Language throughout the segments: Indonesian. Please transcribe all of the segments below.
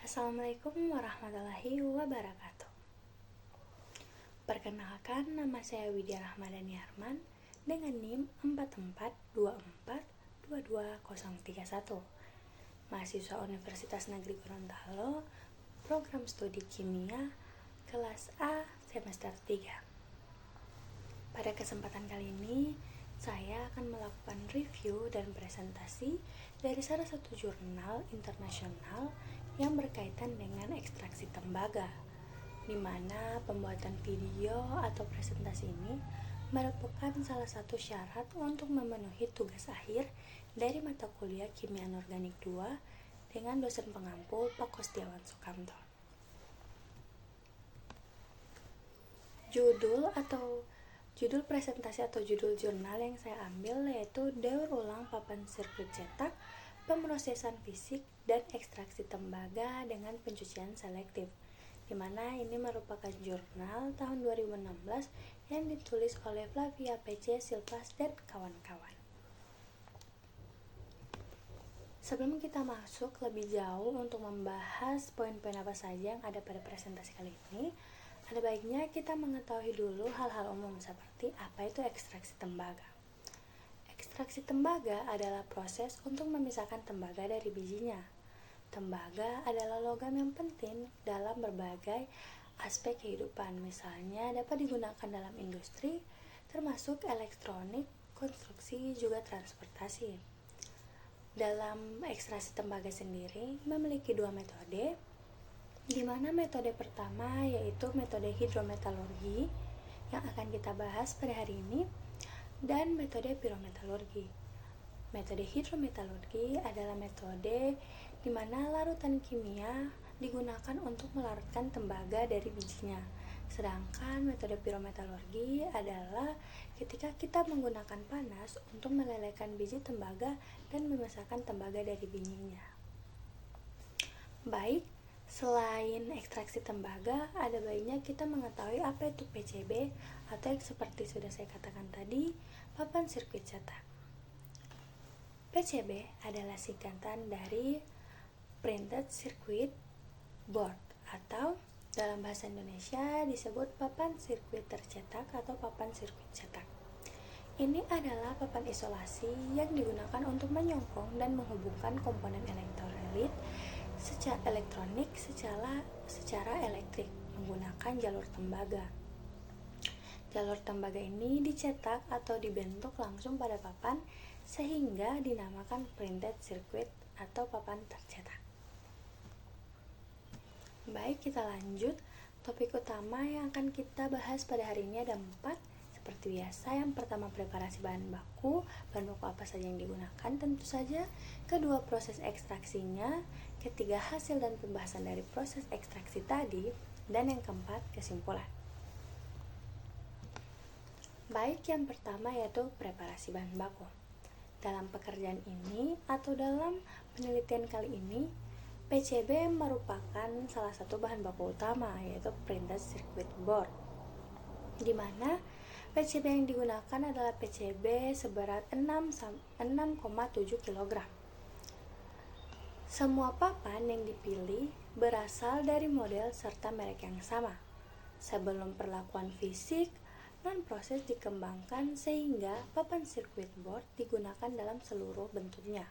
Assalamualaikum warahmatullahi wabarakatuh. Perkenalkan, nama saya Widya Rahmadani Arman dengan NIM 4424222031. Mahasiswa Universitas Negeri Gorontalo, Program Studi Kimia, kelas A semester 3. Pada kesempatan kali ini, saya akan melakukan review dan presentasi dari salah satu jurnal internasional yang berkaitan dengan ekstraksi tembaga, di mana pembuatan video atau presentasi ini merupakan salah satu syarat untuk memenuhi tugas akhir dari mata kuliah Kimia Anorganik 2 dengan dosen pengampu Pak Kostiawan Sukamto. Judul presentasi atau judul jurnal yang saya ambil yaitu Daur Ulang Papan Sirkuit Cetak, Pemrosesan Fisik dan Ekstraksi Tembaga dengan Pencucian Selektif, di mana ini merupakan jurnal tahun 2016 yang ditulis oleh Flavia PC Silvas dan kawan-kawan. Sebelum kita masuk lebih jauh untuk membahas poin-poin apa saja yang ada pada presentasi kali ini, ada baiknya kita mengetahui dulu hal-hal umum seperti apa itu ekstraksi tembaga. Ekstraksi tembaga adalah proses untuk memisahkan tembaga dari bijinya. Tembaga adalah logam yang penting dalam berbagai aspek kehidupan, misalnya dapat digunakan dalam industri, termasuk elektronik, konstruksi, juga transportasi. Dalam ekstraksi tembaga sendiri memiliki dua metode, di mana metode pertama yaitu metode hidrometalurgi yang akan kita bahas pada hari ini, dan metode pirometalurgi. Metode hidrometalurgi adalah metode di mana larutan kimia digunakan untuk melarutkan tembaga dari bijinya. Sedangkan metode pirometalurgi adalah ketika kita menggunakan panas untuk melelehkan biji tembaga dan memisahkan tembaga dari bijinya. Baik, selain ekstraksi tembaga, ada baiknya kita mengetahui apa itu PCB atau yang seperti sudah saya katakan tadi, papan sirkuit cetak. PCB adalah singkatan dari Printed Circuit Board atau dalam bahasa Indonesia disebut papan sirkuit tercetak atau papan sirkuit cetak. Ini adalah papan isolasi yang digunakan untuk menyongkong dan menghubungkan komponen elektrolit secara elektronik secara elektrik menggunakan jalur tembaga. Jalur tembaga ini dicetak atau dibentuk langsung pada papan sehingga dinamakan printed circuit atau papan tercetak. Baik, kita lanjut. Topik utama yang akan kita bahas pada hari ini ada 4. Seperti biasa, yang pertama preparasi bahan baku apa saja yang digunakan tentu saja. Kedua, proses ekstraksinya. Ketiga, hasil dan pembahasan dari proses ekstraksi tadi. Dan yang keempat, kesimpulan. Baik, yang pertama yaitu preparasi bahan baku. Dalam pekerjaan ini atau dalam penelitian kali ini, PCB merupakan salah satu bahan baku utama yaitu printed circuit board, di mana PCB yang digunakan adalah PCB seberat 6,7 kg. Semua papan yang dipilih berasal dari model serta merek yang sama. Sebelum perlakuan fisik, proses dikembangkan sehingga papan circuit board digunakan dalam seluruh bentuknya.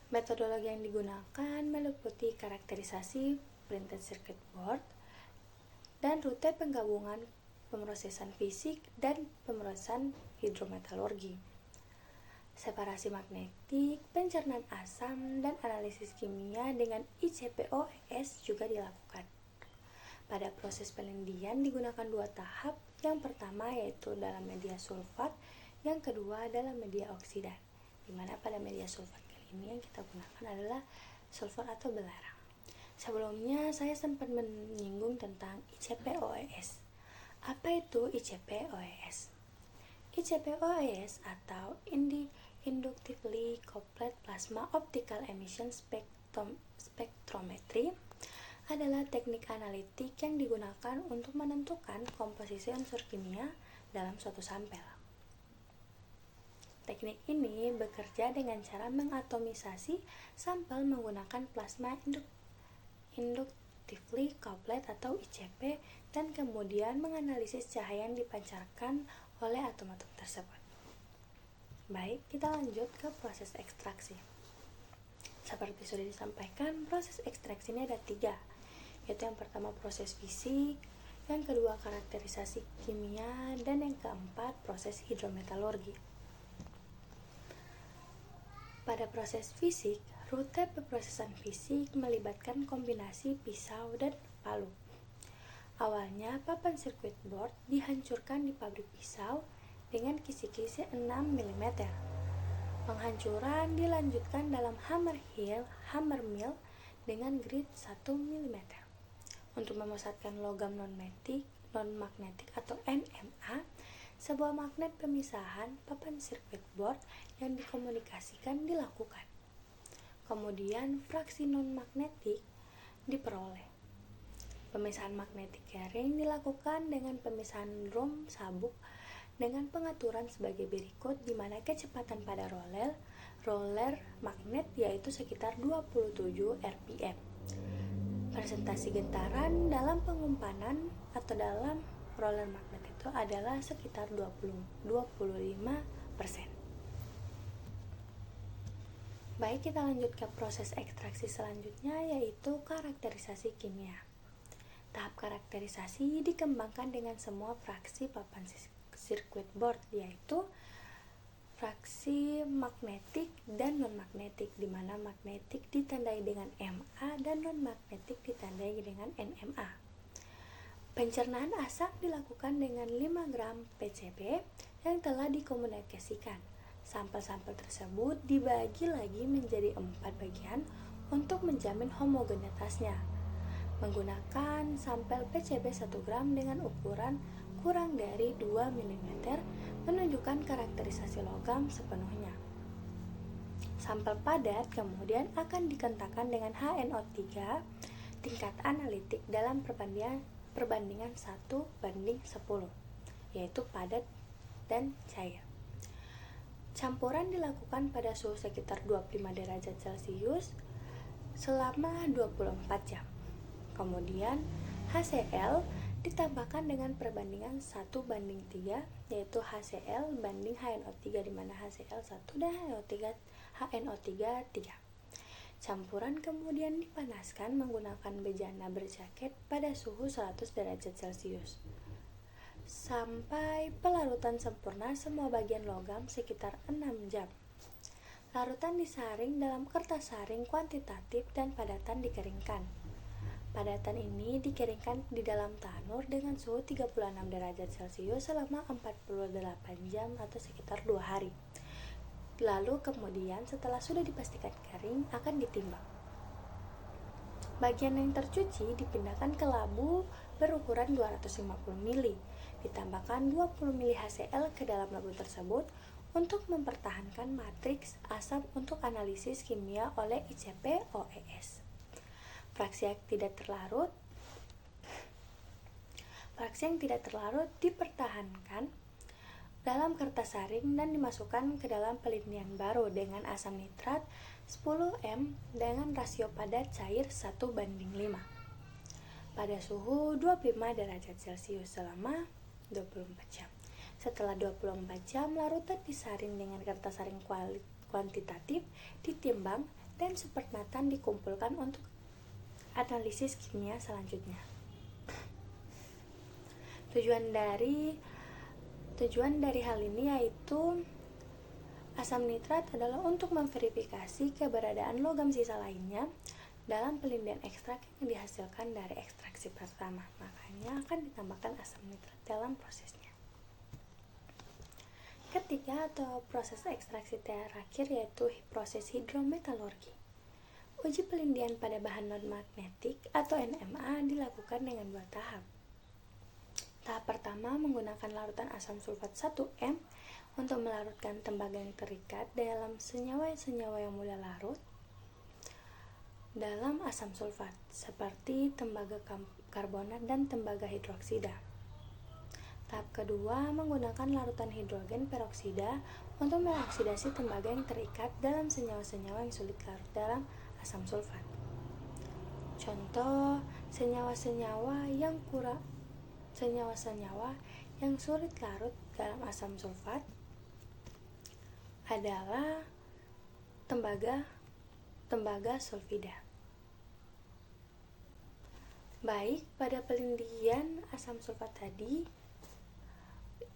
Metodologi yang digunakan meliputi karakterisasi printed circuit board dan rute penggabungan pemrosesan fisik dan pemrosesan hidrometalurgi. Separasi magnetik, pencernaan asam, dan analisis kimia dengan ICP-OES juga dilakukan. Pada proses penelitian digunakan 2 tahap, yang pertama yaitu dalam media sulfat, yang kedua dalam media oksidan, di mana pada media sulfat kali ini yang kita gunakan adalah sulfur atau belerang. Sebelumnya saya sempat menyinggung tentang ICP-OES. Apa itu ICP-OES? ICP-OES atau Inductively Coupled Plasma Optical Emission Spectrometry adalah teknik analitik yang digunakan untuk menentukan komposisi unsur kimia dalam suatu sampel. Teknik ini bekerja dengan cara mengatomisasi sampel menggunakan plasma inductively coupled atau ICP, dan kemudian menganalisis cahaya yang dipancarkan oleh atom-atom tersebut. Baik, kita lanjut ke proses ekstraksi. Seperti sudah disampaikan, proses ekstraksi ini ada 3, yaitu yang pertama proses fisik, yang kedua karakterisasi kimia, dan yang keempat proses hidrometalurgi. Pada proses fisik, rute pemrosesan fisik melibatkan kombinasi pisau dan palu. Awalnya, papan sirkuit board dihancurkan di pabrik pisau dengan kisi-kisi 6 mm. Penghancuran dilanjutkan dalam hammer mill dengan grit 1 mm. Untuk memusatkan logam non-magnetik atau NMA, sebuah magnet pemisahan papan sirkuit board yang dikomunikasikan dilakukan. Kemudian fraksi non-magnetik diperoleh. Pemisahan magnetik carrying dilakukan dengan pemisahan drum sabuk dengan pengaturan sebagai berikut, di mana kecepatan pada roller magnet yaitu sekitar 27 rpm. Presentasi getaran dalam pengumpanan atau dalam roller magnet itu adalah sekitar 25%. Baik, kita lanjut ke proses ekstraksi selanjutnya, yaitu karakterisasi kimia. Tahap karakterisasi dikembangkan dengan semua fraksi papan sirkuit board, yaitu fraksi magnetik dan non-magnetik, di mana magnetik ditandai dengan Ma dan non-magnetik ditandai dengan NMA. Pencernaan asam dilakukan dengan 5 gram PCB yang telah dikomunikasikan. Sampel-sampel tersebut dibagi lagi menjadi 4 bagian untuk menjamin homogenitasnya, menggunakan sampel PCB 1 gram dengan ukuran kurang dari 2 mm menunjukkan karakterisasi logam sepenuhnya. Sampel padat kemudian akan dikentakkan dengan HNO3 tingkat analitik dalam perbandingan 1:10, yaitu padat dan cair. Campuran dilakukan pada suhu sekitar 25 derajat Celcius selama 24 jam. Kemudian HCl ditambahkan dengan perbandingan 1:3, yaitu HCl banding HNO3, di mana HCl 1 dan HNO3 3. Campuran kemudian dipanaskan menggunakan bejana berjaket pada suhu 100 derajat Celcius sampai pelarutan sempurna semua bagian logam sekitar 6 jam. Larutan disaring dalam kertas saring kuantitatif dan padatan dikeringkan. Padatan ini dikeringkan di dalam tanur dengan suhu 36 derajat Celcius selama 48 jam atau sekitar 2 hari. Lalu kemudian setelah sudah dipastikan kering akan ditimbang. Bagian yang tercuci dipindahkan ke labu berukuran 250 ml. Ditambahkan 20 ml HCl ke dalam labu tersebut untuk mempertahankan matriks asam untuk analisis kimia oleh ICP-OES. Fraksi yang tidak terlarut dipertahankan dalam kertas saring dan dimasukkan ke dalam pelindian baru dengan asam nitrat 10 m dengan rasio padat cair 1:5 pada suhu 25 derajat Celcius selama 24 jam. Setelah 24 jam, larutan disaring dengan kertas saring kuantitatif, ditimbang, dan supernatant dikumpulkan untuk analisis kimia selanjutnya. Tujuan dari hal ini yaitu asam nitrat adalah untuk memverifikasi keberadaan logam sisa lainnya dalam pelindian ekstrak yang dihasilkan dari ekstraksi pertama. Makanya akan ditambahkan asam nitrat dalam prosesnya. Ketiga atau proses ekstraksi terakhir yaitu proses hidrometalurgi. Uji pelindian pada bahan non-magnetik atau NMA dilakukan dengan 2 tahap. Tahap pertama menggunakan larutan asam sulfat 1 m untuk melarutkan tembaga yang terikat dalam senyawa-senyawa yang mudah larut dalam asam sulfat, seperti tembaga karbonat dan tembaga hidroksida. Tahap kedua menggunakan larutan hidrogen peroksida untuk mengoksidasi tembaga yang terikat dalam senyawa-senyawa yang sulit larut dalam asam sulfat. Contoh, senyawa-senyawa yang sulit larut dalam asam sulfat adalah tembaga sulfida. Baik, pada pelindian asam sulfat tadi,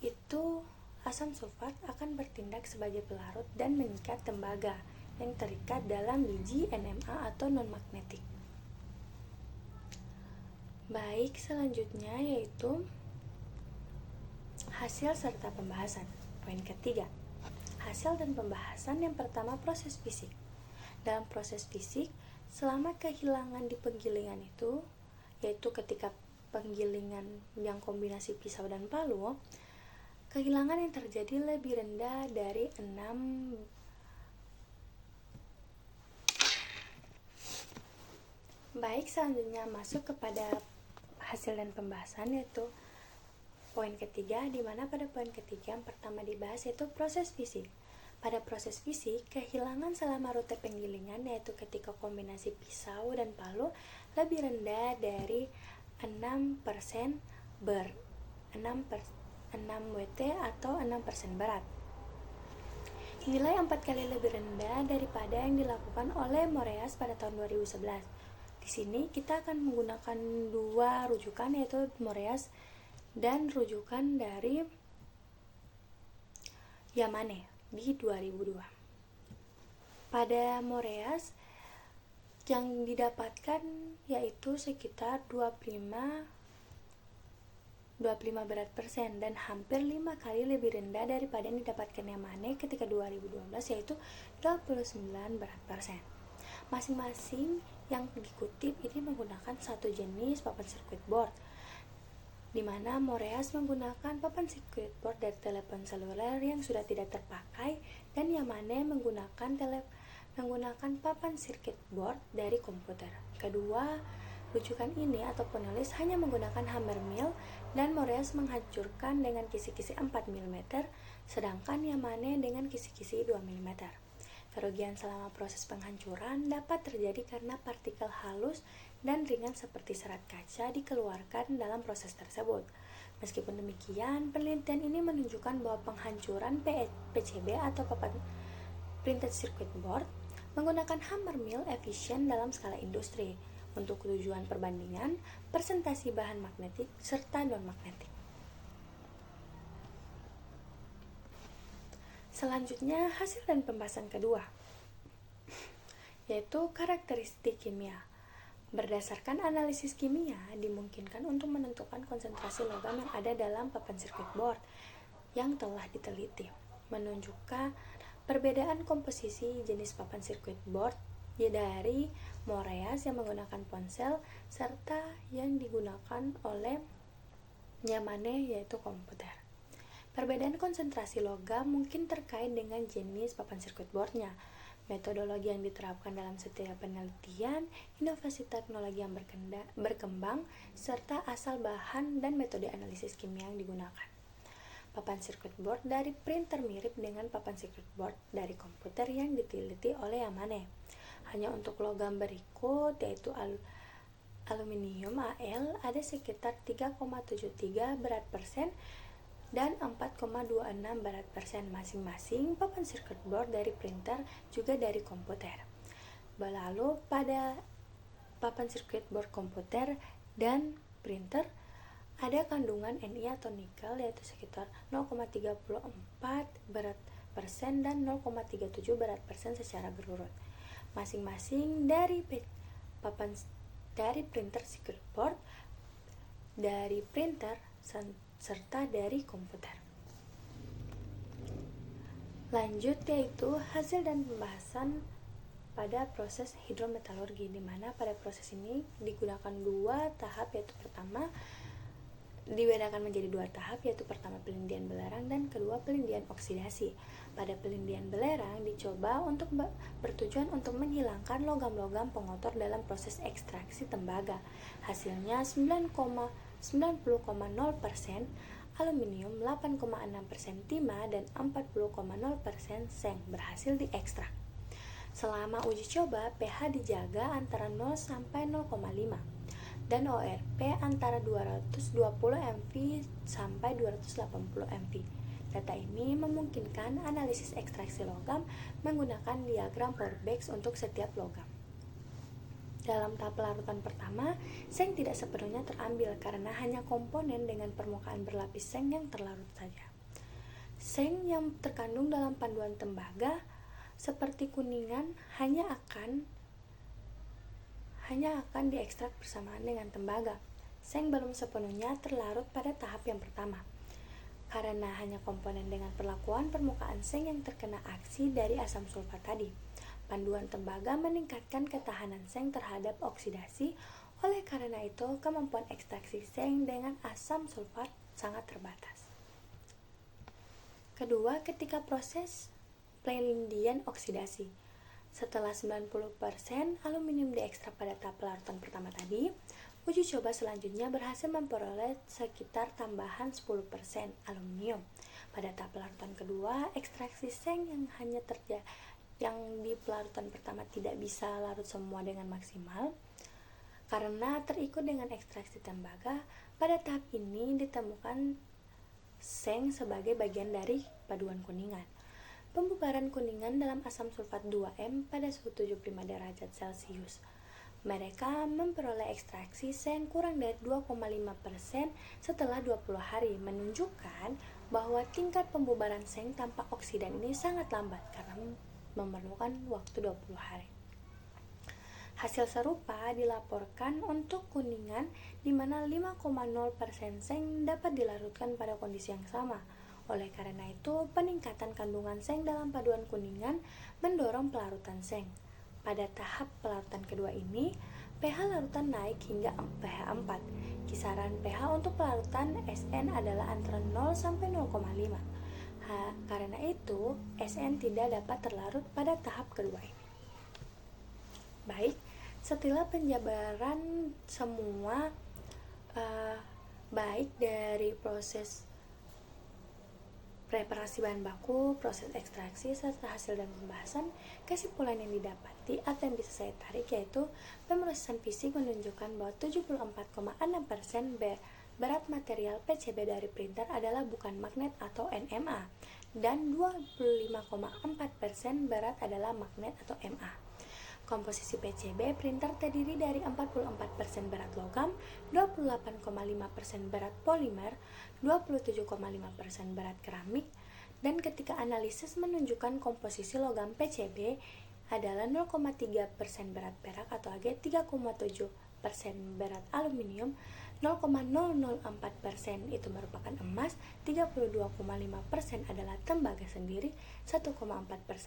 itu asam sulfat akan bertindak sebagai pelarut dan mengikat tembaga yang terikat dalam biji NMA atau non-magnetik. Baik, selanjutnya yaitu hasil serta pembahasan. Poin ketiga, hasil dan pembahasan. Yang pertama, proses fisik. Dalam proses fisik, selama kehilangan di penggilingan itu, yaitu ketika penggilingan yang kombinasi pisau dan palu, kehilangan yang terjadi lebih rendah dari 6. Baik, selanjutnya masuk kepada hasil dan pembahasan, yaitu poin ketiga, di mana pada poin ketiga yang pertama dibahas yaitu proses fisik. Pada proses fisik, kehilangan selama rute penggilingan, yaitu ketika kombinasi pisau dan palu, lebih rendah dari 6% 6 Wt atau 6% berat. Nilai 4 kali lebih rendah daripada yang dilakukan oleh Moreas pada tahun 2011. Di sini kita akan menggunakan dua rujukan, yaitu Moreas dan rujukan dari Yamane di 2002. Pada Moreas yang didapatkan yaitu sekitar 25 berat persen dan hampir 5 kali lebih rendah daripada yang didapatkan Yamane ketika 2012, yaitu 29 berat persen. Masing-masing yang dikutip ini menggunakan satu jenis papan sirkuit board, di mana Moreas menggunakan papan sirkuit board dari telepon seluler yang sudah tidak terpakai, dan Yamane menggunakan papan sirkuit board dari komputer. Kedua rujukan ini atau penulis hanya menggunakan hammer mill, dan Moreas menghancurkan dengan kisi-kisi 4 mm, sedangkan Yamane dengan kisi-kisi 2 mm. Kerugian selama proses penghancuran dapat terjadi karena partikel halus dan ringan seperti serat kaca dikeluarkan dalam proses tersebut. Meskipun demikian, penelitian ini menunjukkan bahwa penghancuran PCB atau papan printed circuit board menggunakan hammer mill efisien dalam skala industri untuk tujuan perbandingan presentasi bahan magnetik serta non-magnetik. Selanjutnya, hasil dan pembahasan kedua, yaitu karakteristik kimia. Berdasarkan analisis kimia, dimungkinkan untuk menentukan konsentrasi logam yang ada dalam papan sirkuit board yang telah diteliti, menunjukkan perbedaan komposisi jenis papan sirkuit board dari Moreas yang menggunakan ponsel serta yang digunakan oleh Yamane yaitu komputer. Perbedaan konsentrasi logam mungkin terkait dengan jenis papan sirkuit boardnya, metodologi yang diterapkan dalam setiap penelitian, inovasi teknologi yang berkembang, serta asal bahan dan metode analisis kimia yang digunakan. Papan sirkuit board dari printer mirip dengan papan sirkuit board dari komputer yang diteliti oleh Yamane. Hanya untuk logam berikut, yaitu aluminium Al ada sekitar 3,73 berat persen dan 4,26 berat persen masing-masing. Papan sirkuit board dari printer juga dari komputer. Lalu pada papan sirkuit board komputer dan printer ada kandungan Ni atau nikel yaitu sekitar 0,34 berat persen dan 0,37 berat persen secara berurut masing-masing dari printer circuit board, dari printer serta dari komputer. Lanjut yaitu hasil dan pembahasan pada proses hidrometalurgi, di mana pada proses ini digunakan dua tahap, yaitu pertama dibedakan menjadi dua tahap, yaitu pertama pelindian belerang dan kedua pelindian oksidasi. Pada pelindian belerang dicoba untuk bertujuan untuk menghilangkan logam-logam pengotor dalam proses ekstraksi tembaga. Hasilnya 90,0% aluminium, 8,6% timah, dan 40,0% seng berhasil diekstrak. Selama uji coba, pH dijaga antara 0 sampai 0,5 dan ORP antara 220 mV sampai 280 mV. Data ini memungkinkan analisis ekstraksi logam menggunakan diagram Powerbags untuk setiap logam. Dalam tahap pelarutan pertama, seng tidak sepenuhnya terambil karena hanya komponen dengan permukaan berlapis seng yang terlarut saja. Seng yang terkandung dalam panduan tembaga seperti kuningan hanya akan diekstrak bersamaan dengan tembaga. Seng belum sepenuhnya terlarut pada tahap yang pertama. Karena hanya komponen dengan perlakuan permukaan seng yang terkena aksi dari asam sulfat tadi. Panduan tembaga meningkatkan ketahanan seng terhadap oksidasi, oleh karena itu kemampuan ekstraksi seng dengan asam sulfat sangat terbatas. Kedua, ketika proses Playlindian oksidasi. Setelah 90% aluminium diekstrak pada tahap pelarutan pertama tadi, uji coba selanjutnya berhasil memperoleh sekitar tambahan 10% aluminium. Pada tahap pelarutan kedua, ekstraksi seng yang di pelarutan pertama tidak bisa larut semua dengan maksimal karena terikut dengan ekstraksi tembaga. Pada tahap ini ditemukan seng sebagai bagian dari paduan kuningan. Pembubaran kuningan dalam asam sulfat 2M pada suhu 75 derajat Celcius. Mereka memperoleh ekstraksi seng kurang dari 2,5% setelah 20 hari, menunjukkan bahwa tingkat pembubaran seng tanpa oksidan ini sangat lambat karena memerlukan waktu 20 hari. Hasil serupa dilaporkan untuk kuningan di mana 5,0% seng dapat dilarutkan pada kondisi yang sama. Oleh karena itu, peningkatan kandungan seng dalam paduan kuningan mendorong pelarutan seng. Pada tahap pelarutan kedua ini, pH larutan naik hingga pH 4. Kisaran pH untuk pelarutan SN adalah antara 0 sampai 0,5. Karena itu, SN tidak dapat terlarut pada tahap kedua ini. Baik, setelah penjabaran semua baik dari proses preparasi bahan baku, proses ekstraksi, serta hasil dan pembahasan, kesimpulan yang didapati atau yang bisa saya tarik yaitu pemrosesan fisik menunjukkan bahwa 74,6% berat material PCB dari printer adalah bukan magnet atau NMA dan 25,4% berat adalah magnet atau MA. Komposisi PCB printer terdiri dari 44% berat logam, 28,5% berat polimer, 27,5% berat keramik, dan ketika analisis menunjukkan komposisi logam PCB adalah 0,3% berat perak atau AG, 3,7% berat aluminium, 0,004% itu merupakan emas, 32,5% adalah tembaga sendiri, 1,4%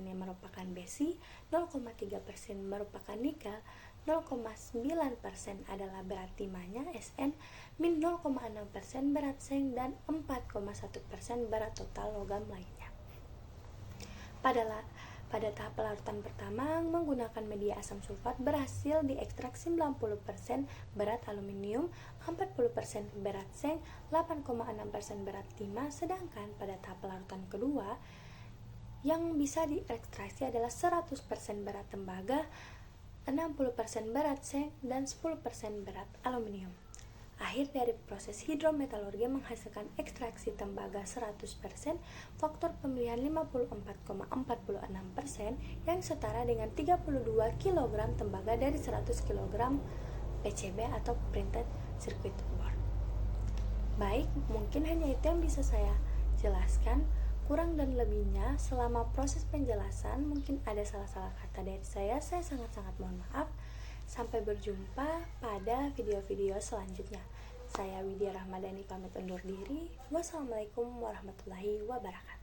yang merupakan besi, 0,3% merupakan nikel, 0,9% adalah berat timahnya SN, min 0,6% berat seng, dan 4,1% berat total logam lainnya. Pada tahap pelarutan pertama, menggunakan media asam sulfat berhasil diekstrak 90% berat aluminium, 40% berat seng, 8,6% berat timah, sedangkan pada tahap pelarutan kedua, yang bisa diekstraksi adalah 100% berat tembaga, 60% berat seng, dan 10% berat aluminium. Akhir dari proses hidrometalurgi menghasilkan ekstraksi tembaga 100%, faktor pemilihan 54,46% yang setara dengan 32 kg tembaga dari 100 kg PCB atau printed circuit board. Baik, mungkin hanya itu yang bisa saya jelaskan. Kurang dan lebihnya selama proses penjelasan mungkin ada salah-salah kata dari saya sangat-sangat mohon maaf. Sampai berjumpa pada video-video selanjutnya. Saya Widya Rahmadani pamit undur diri. Wassalamualaikum warahmatullahi wabarakatuh.